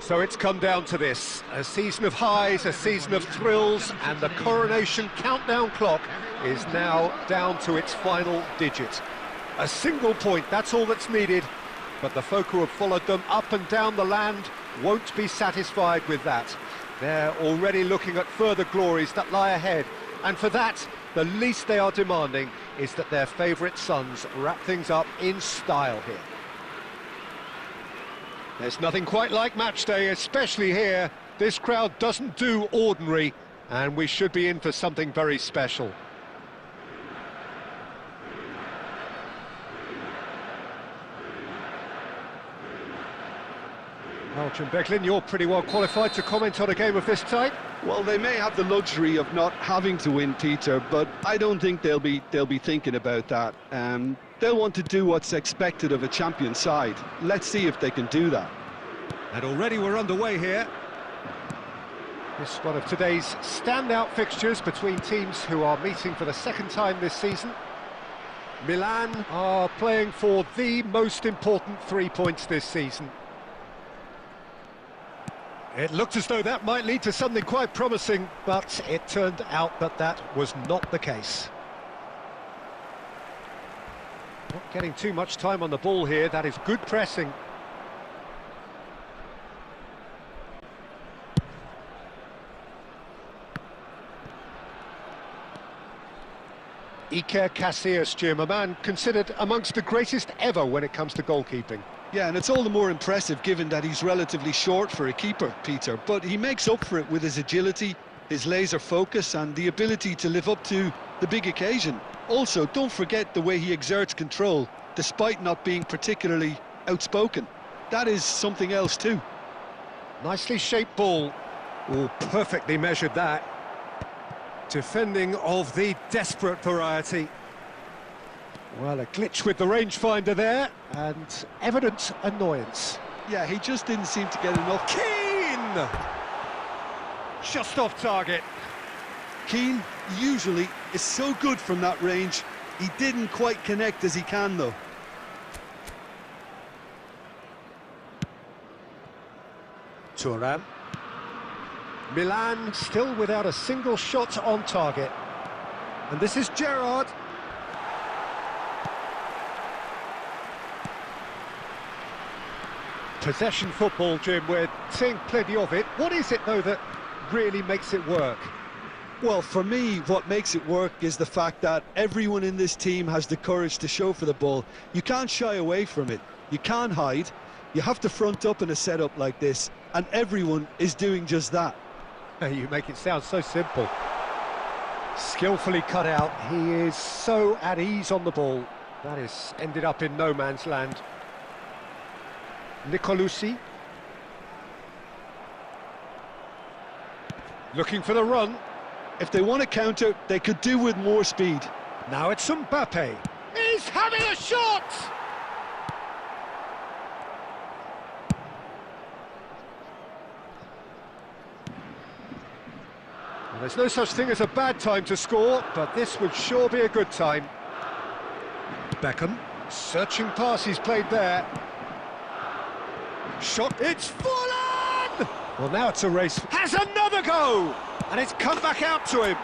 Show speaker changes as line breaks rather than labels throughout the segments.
So it's come down to this, a season of highs, a season of thrills, and the coronation countdown clock is now down to its final digit. A single point, that's all that's needed, but the folk who have followed them up and down the land won't be satisfied with that. They're already looking at further glories that lie ahead, and for that, the least they are demanding is that their favourite sons wrap things up in style here. There's nothing quite like match day, especially here. This crowd doesn't do ordinary, and we should be in for something very special. Well, Jim Becklin, you're pretty well qualified to comment on a game of this type.
Well, they may have the luxury of not having to win, Peter, but I don't think they'll be thinking about that. They'll want to do what's expected of a champion side. Let's see if they can do that.
And already we're underway here. This is one of today's standout fixtures between teams who are meeting for the second time this season. Milan are playing for the most important 3 points this season. It looked as though that might lead to something quite promising, but it turned out that that was not the case. Not getting too much time on the ball here, that is good pressing. Iker Casillas, Jim, a man considered amongst the greatest ever when it comes to goalkeeping.
Yeah, and it's all the more impressive given that he's relatively short for a keeper, Peter, but he makes up for it with his agility, his laser focus and the ability to live up to the big occasion. Also, don't forget the way he exerts control, despite not being particularly outspoken. That is something else too.
Nicely shaped ball. Oh, perfectly measured that. Defending of the desperate variety. Well, a glitch with the rangefinder there, and evident annoyance.
Yeah, he just didn't seem to get enough.
Keane! Just off target.
Keane usually is so good from that range. He didn't quite connect as he can, though.
Thuram. Milan still without a single shot on target. And this is Gerrard. Possession football, Jim, we're seeing plenty of it. What is it, though, that really makes it work?
Well, for me, what makes it work is the fact that everyone in this team has the courage to show for the ball. You can't shy away from it. You can't hide. You have to front up in a setup like this, and everyone is doing just that.
You make it sound so simple. Skillfully cut out. He is so at ease on the ball. That has ended up in no man's land. Nicolucci. Looking for the run.
If they want to counter, they could do with more speed.
Now it's Mbappe. He's having a shot! Well, there's no such thing as a bad time to score, but this would sure be a good time. Beckham. Searching pass he's played there. Shot, it's fallen! Well, now it's a race. Has another go! And it's come back out to him.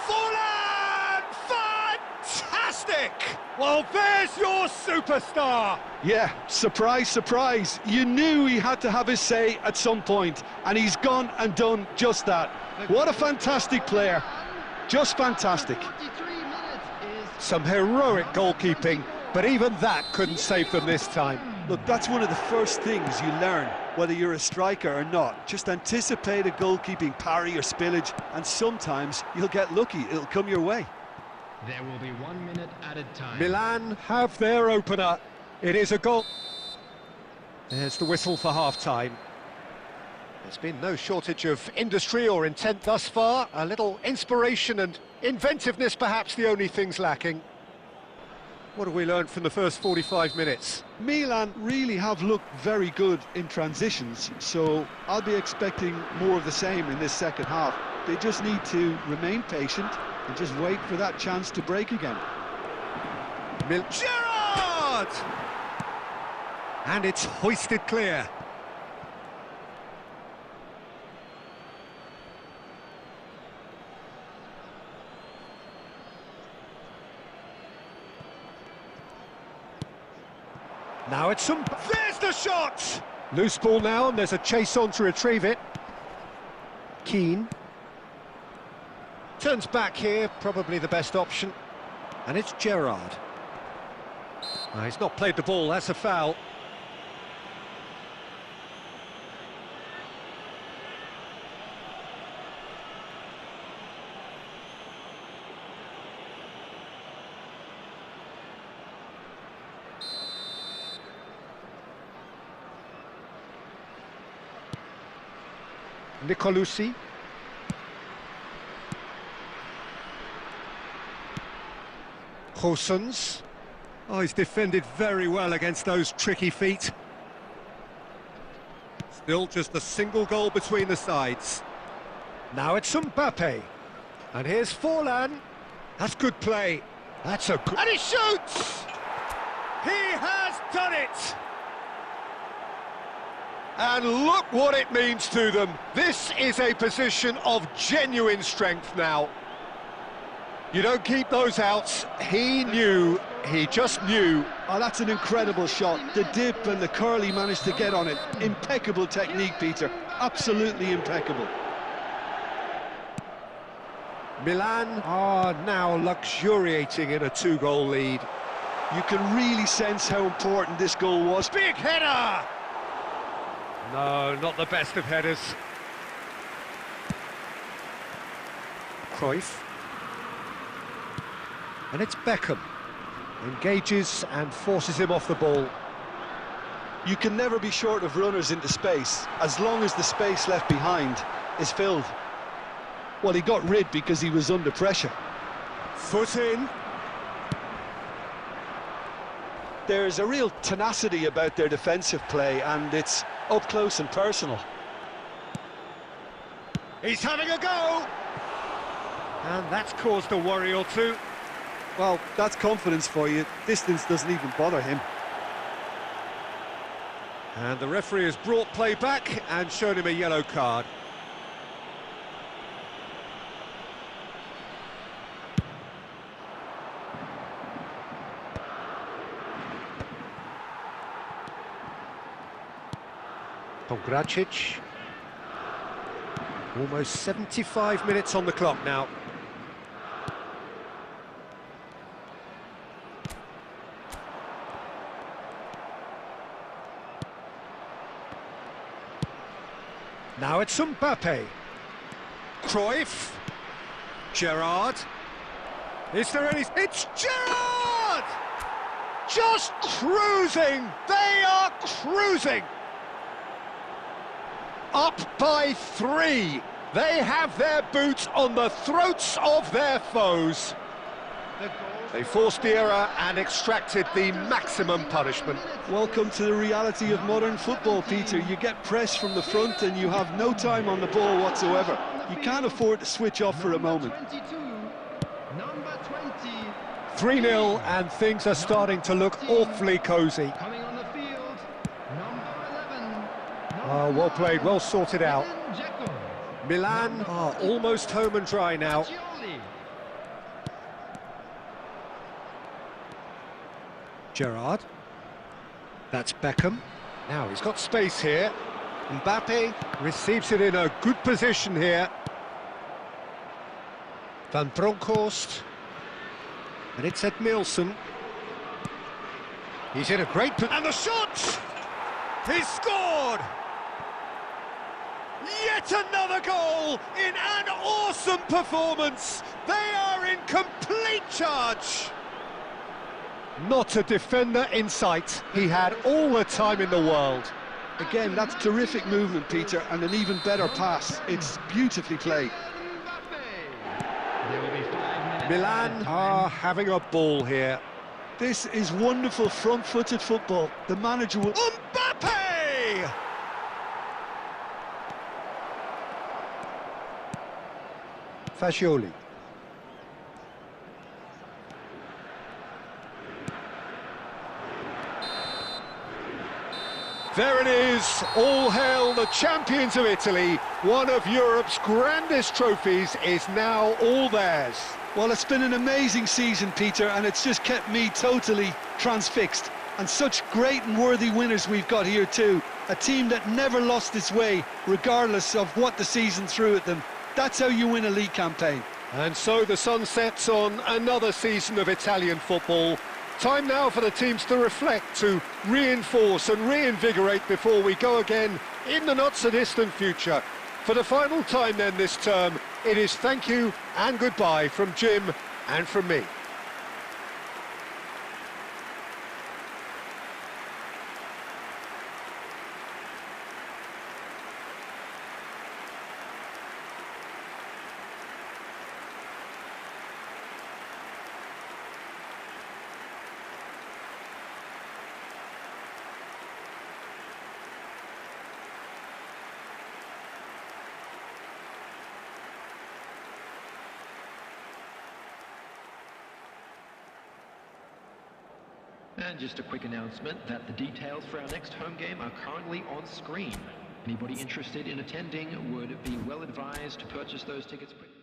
Fallen! Fantastic! Well, there's your superstar!
Yeah, surprise, surprise. You knew he had to have his say at some point, and he's gone and done just that. What a fantastic player. Just fantastic.
Some heroic goalkeeping, but even that couldn't save them this time.
Look, that's one of the first things you learn, whether you're a striker or not. Just anticipate a goalkeeping parry or spillage, and sometimes you'll get lucky. It'll come your way.
There will be 1 minute added time.
Milan have their opener. It is a goal. There's the whistle for half-time. There's been no shortage of industry or intent thus far. A little inspiration and inventiveness, perhaps the only things lacking. What have we learned from the first 45 minutes?
Milan really have looked very good in transitions, so I'll be expecting more of the same in this second half. They just need to remain patient and just wait for that chance to break again.
Gerrard! And it's hoisted clear. Now it's some... There's the shot! Loose ball now, and there's a chase on to retrieve it. Keane. Turns back here, probably the best option. And it's Gerrard. He's not played the ball, that's a foul. Nicolucci. Goossens. Oh, he's defended very well against those tricky feet. Still just a single goal between the sides. Now it's Mbappe. And here's Forlan. That's good play. That's a good... And he shoots! He has done it! And look what it means to them. This is a position of genuine strength now. You don't keep those outs. He knew, he just knew.
Oh, that's an incredible shot. The dip and the curl he managed to get on it. Impeccable technique, Peter. Absolutely impeccable.
Milan are now luxuriating in a two-goal lead.
You can really sense how important this goal was.
Big header! No, not the best of headers. Cruyff. And it's Beckham. Engages and forces him off the ball.
You can never be short of runners into space, as long as the space left behind is filled. Well, he got rid because he was under pressure.
Foot in.
There's a real tenacity about their defensive play, and it's up close and personal.
He's having a go! And that's caused a worry or two.
Well, that's confidence for you. Distance doesn't even bother him.
And the referee has brought play back and shown him a yellow card. Pongracic. Almost 75 minutes on the clock now. Now it's Mbappe. Cruyff. Gerrard. Is there any... It's Gerrard! Just cruising! They are cruising! Up by 3. They have their boots on the throats of their foes. They forced the error and extracted the maximum punishment.
Welcome to the reality of modern football, Peter. You get pressed from the front and you have no time on the ball whatsoever. You can't afford to switch off for a moment.
3-0 and things are starting to look awfully cosy. Oh, well played, well sorted out. Milan are almost home and dry now. Gerrard. That's Beckham. Now he's got space here. Mbappe receives it in a good position here. Van Bronckhorst. And it's Ed Nielsen. He's in a great... And the shot! He's scored! Yet another goal in an awesome performance. They are in complete charge. Not a defender in sight. He had all the time in the world.
Again, that's terrific movement, Peter, and an even better pass. It's beautifully played.
Milan are having a ball here.
This is wonderful front-footed football. The manager will...
Mbappe! Fascioli. There it is, all hail the champions of Italy. One of Europe's grandest trophies is now all theirs.
Well, it's been an amazing season, Peter, and it's just kept me totally transfixed. And such great and worthy winners we've got here too. A team that never lost its way, regardless of what the season threw at them. That's how you win a league campaign.
And so the sun sets on another season of Italian football. Time now for the teams to reflect, to reinforce and reinvigorate before we go again in the not-so-distant future. For the final time then this term, it is thank you and goodbye from Jim and from me.
And just a quick announcement that the details for our next home game are currently on screen. Anybody interested in attending would be well advised to purchase those tickets quickly.